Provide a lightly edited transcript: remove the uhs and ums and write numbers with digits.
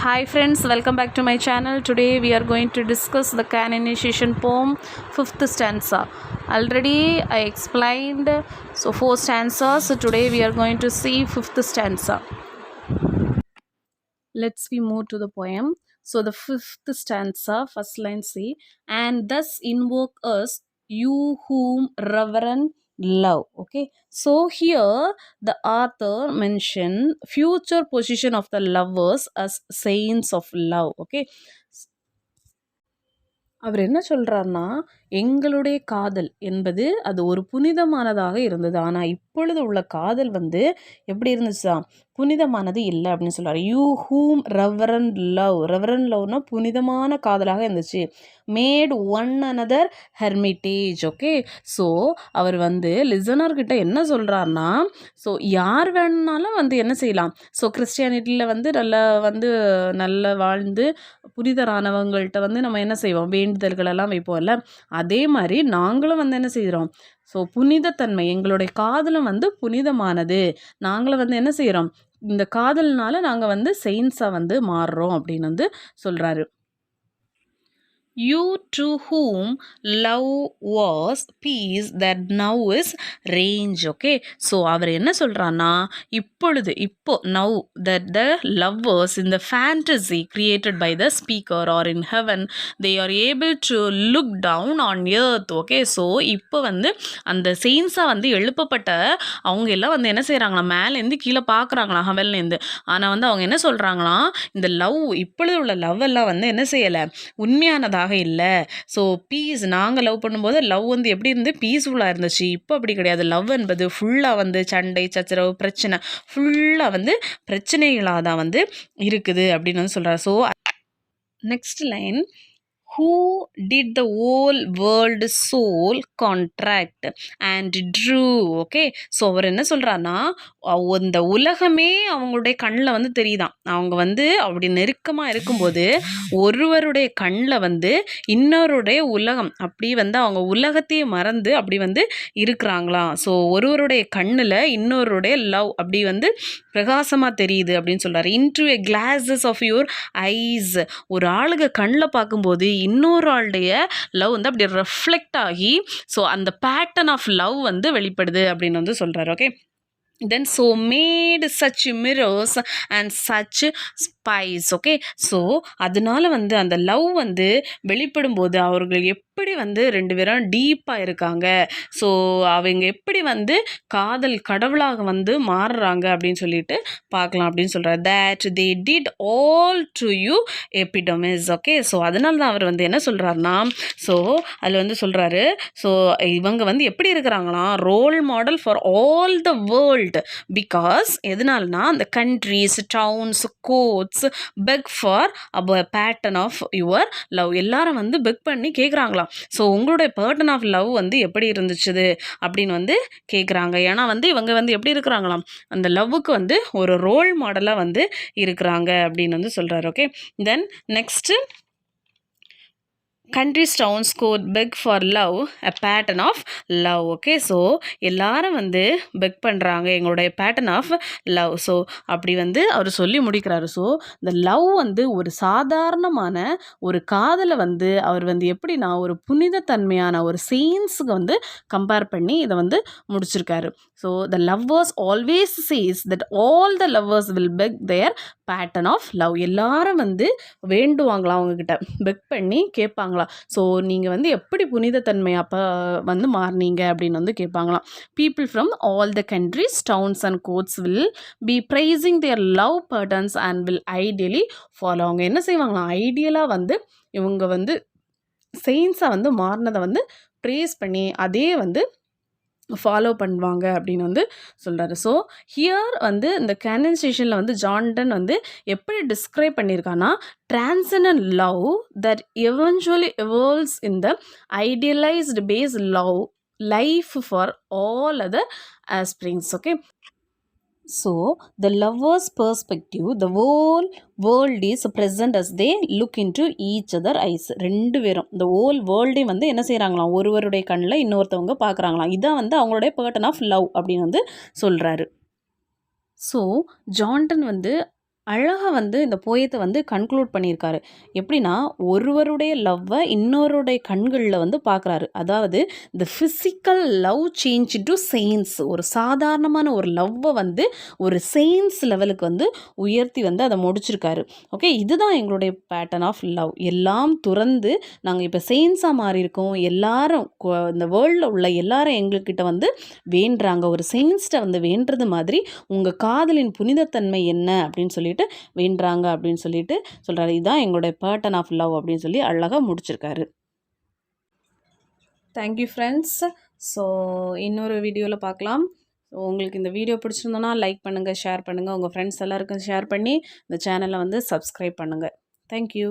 Hi friends, welcome back to my channel. Today we are going to discuss the canonization poem 5th stanza. Already I explained 4 stanzas. So today we are going to see 5th stanza. Let's we move to the poem. So the 5th stanza, first line say, and thus invoke us, you whom reverend love. Okay, so here the author mentioned future position of the lovers as saints of love. Okay, அவர் என்ன சொல்றார்னா, எங்களுடைய காதல் என்பது அது ஒரு புனிதமானதாக இருந்தது. ஆனா, இப்பொழுது உள்ள காதல் வந்து எப்படி இருந்துச்சாம்? புனிதமானது இல்ல அப்படின்னு சொல்றாரு. You whom reverend love. Reverend லவ்னா புனிதமான காதலாக இருந்துச்சு. Made one another hermitage. Okay. So அவர் வந்து லிசனர் கிட்ட என்ன சொல்றாருன்னா, ஸோ யார் வேணுனாலும் வந்து என்ன செய்யலாம்? ஸோ கிறிஸ்டியானிட்டியில் வந்து நல்ல வாழ்ந்து புனிதரானவங்கள்ட்ட வந்து நம்ம என்ன செய்வோம்? வேண்டுதல்கள் எல்லாம் வைப்போம்ல. அதே மாதிரி நாங்களும் வந்து என்ன செய்கிறோம்? ஸோ புனிதத்தன்மை எங்களுடைய காதலும் வந்து புனிதமானது. நாங்களும் வந்து என்ன செய்கிறோம்? இந்த காதல்னால நாங்கள் வந்து செயின்ஸாக வந்து மாறுறோம் அப்படின்னு வந்து சொல்கிறாரு. You to whom love was peace that now is range. Okay, so அவர் என்ன சொல்றான்னா, இப்போ now that the lovers in the fantasy created by the speaker or in heaven, they are able to look down on earth. Okay, so இப்போ வந்து அந்த chainsaw வந்து எழுப்பப்பட்ட அவங்க எல்லாம் வந்து என்ன செய்யறாங்களா, மேலேருந்து கீழே பார்க்குறாங்களா ஹெவன்லேருந்து. ஆனால் வந்து அவங்க என்ன சொல்கிறாங்களாம், இந்த லவ் இப்பொழுது உள்ள லவ் எல்லாம் வந்து என்ன செய்யலை, உண்மையானதாக இல்லை. ஸோ பீஸ் நாங்கள் லவ் பண்ணும்போது லவ் வந்து எப்படி இருந்து பீஸ்ஃபுல்லாக இருந்துச்சு. இப்போ அப்படி கிடையாது. லவ் என்பது ஃபுல்லாக வந்து சண்டை சச்சரவு பிரச்சனை ஃபுல்லாக வந்து பிரச்சனைகளாக தான் வந்து இருக்குது அப்படின்னு வந்து சொல்கிறார். So next line, who did the whole world soul contract and drew. Okay, so அவர் என்ன சொல்கிறாருன்னா, இந்த உலகமே அவங்களுடைய கண்ணில் வந்து தெரியுதான். அவங்க வந்து அப்படி நெருக்கமாக இருக்கும்போது ஒருவருடைய கண்ணில் வந்து இன்னொருடைய உலகம் அப்படி வந்து அவங்க உலகத்தையே மறந்து அப்படி வந்து இருக்கிறாங்களாம். ஸோ ஒருவருடைய கண்ணில் இன்னொருடைய லவ் அப்படி வந்து பிரகாசமாக தெரியுது அப்படின்னு சொல்கிறாரு. Into a glasses of your eyes. ஒரு ஆளுக கண்ணில் பார்க்கும்போது இன்னொரு ஆளுடைய லவ் வந்து அப்படி ரெஃப்ளெக்ட் ஆகி ஸோ அந்த பேட்டர்ன் ஆஃப் லவ் வந்து வெளிப்படுது அப்படின்னு வந்து சொல்கிறாரு. Okay, then so made such mirrors and such spies. Okay, so அதனால வந்து அந்த லவ் வந்து வெளிப்படும் போது அவர்கள் எப்படி வந்து ரெண்டு பேரும் டீப்பாக இருக்காங்க. ஸோ அவங்க எப்படி வந்து காதல் கடவுளாக வந்து மாறுறாங்க அப்படின்னு சொல்லிட்டு பார்க்கலாம் அப்படின்னு சொல்கிறார். that they did all to you epitomized. Okay, so அதனால தான் அவர் வந்து என்ன சொல்கிறாருன்னா, ஸோ அதில் வந்து சொல்கிறாரு, ஸோ இவங்க வந்து எப்படி இருக்கிறாங்களாம், role model for all the world. Because எதனால்னா அந்த countries towns courts beg for a pattern of your love. எல்லாரும் வந்து பெக் பண்ணி கேட்குறாங்களாம், ஸோ உங்களுடைய பேட்டர்ன் ஆஃப் லவ் வந்து எப்படி இருந்துச்சுது அப்படின்னு வந்து கேட்குறாங்க. ஏன்னா வந்து இவங்க வந்து எப்படி இருக்கிறாங்களாம், அந்த லவ்வுக்கு வந்து ஒரு ரோல் மாடலாக வந்து இருக்கிறாங்க அப்படின்னு வந்து சொல்கிறாரு. Okay, then next countries towns could beg for love, a pattern of love. Okay, so எல்லாரும் வந்து பெக் பண்ணுறாங்க எங்களுடைய பேட்டர்ன் ஆஃப் லவ். ஸோ அப்படி வந்து அவர் சொல்லி முடிக்கிறாரு. ஸோ இந்த லவ் வந்து ஒரு சாதாரணமான ஒரு காதலை வந்து அவர் வந்து எப்படின்னா ஒரு புனிதத்தன்மையான ஒரு செயின்ஸுக்கு வந்து கம்பேர் பண்ணி இதை வந்து முடிச்சிருக்காரு. So the lovers always says that all the lovers will beg their pattern of love. எல்லாரும் வந்து வேண்டுவாங்களாம், அவங்கக்கிட்ட பெக் பண்ணி கேட்பாங்களா, ஸோ நீங்கள் வந்து எப்படி புனிதத்தன்மை அப்போ வந்து மாறினீங்க அப்படின்னு வந்து கேட்பாங்களாம். People from all the countries towns and courts will be praising their love patterns and will ideally follow. அவங்க என்ன செய்வாங்களாம், ஐடியலாக வந்து இவங்க வந்து செயின்ஸாக வந்து மாறினதை வந்து ப்ரேஸ் பண்ணி அதே வந்து ஃபாலோ பண்ணுவாங்க அப்படின்னு வந்து சொல்கிறாரு. ஸோ ஹியர் வந்து இந்த கேனனைசேஷனில் வந்து ஜான்டன் வந்து எப்படி describe பண்ணியிருக்கான்னா, transcendent love that eventually evolves in the idealized base love life for all other aspirants. Okay, so the lover's perspective, the whole world is present as they look into each other eyes. ரெண்டு பேரும் இந்த whole வேர்ல்டையும் வந்து என்ன செய்கிறாங்களாம், ஒருவருடைய கண்ணில் இன்னொருத்தவங்க பார்க்குறாங்களாம். இதான் வந்து அவங்களுடைய பேட்டர்ன் ஆஃப் லவ் அப்படின்னு வந்து சொல்கிறாரு. ஸோ ஜான்டன் வந்து அழகாக வந்து இந்த போயத்தை வந்து கன்க்ளூட் பண்ணியிருக்காரு. எப்படின்னா, ஒருவருடைய லவ்வை இன்னொருடைய கண்களில் வந்து பார்க்குறாரு. அதாவது இந்த physical love change to chains, ஒரு சாதாரணமான ஒரு லவ்வை வந்து ஒரு செயின்ஸ் லெவலுக்கு வந்து உயர்த்தி வந்து அதை முடிச்சிருக்காரு. ஓகே, இதுதான் எங்களுடைய பேட்டர்ன் ஆஃப் லவ். எல்லாம் துறந்து நாங்கள் இப்போ செயின்ஸாக மாறி இருக்கோம். எல்லாரும் இந்த வேர்ல்டில் உள்ள எல்லாரும் எங்கள்கிட்ட வந்து வேண்டுறாங்க. ஒரு செயின்ஸ்ட்டை வந்து வேண்டுறது மாதிரி உங்கள் காதலின் புனிதத்தன்மை என்ன அப்படின்னு சொல்லிட்டு வேண்டுறாங்க அப்படின்னு சொல்லிட்டு சொல்கிறாரு. இதுதான் எங்களுடைய பேட்டர்ன் ஆஃப் லவ் அப்படின்னு சொல்லி அழகாக முடிச்சிருக்காரு. Thank you friends. ஸோ இன்னொரு வீடியோவில் பார்க்கலாம். உங்களுக்கு இந்த வீடியோ பிடிச்சிருந்தோன்னா லைக் பண்ணுங்கள், ஷேர் பண்ணுங்கள், உங்கள் ஃப்ரெண்ட்ஸ் எல்லாருக்கும் ஷேர் பண்ணி இந்த சேனலை வந்து சப்ஸ்கிரைப் பண்ணுங்கள். தேங்க்யூ.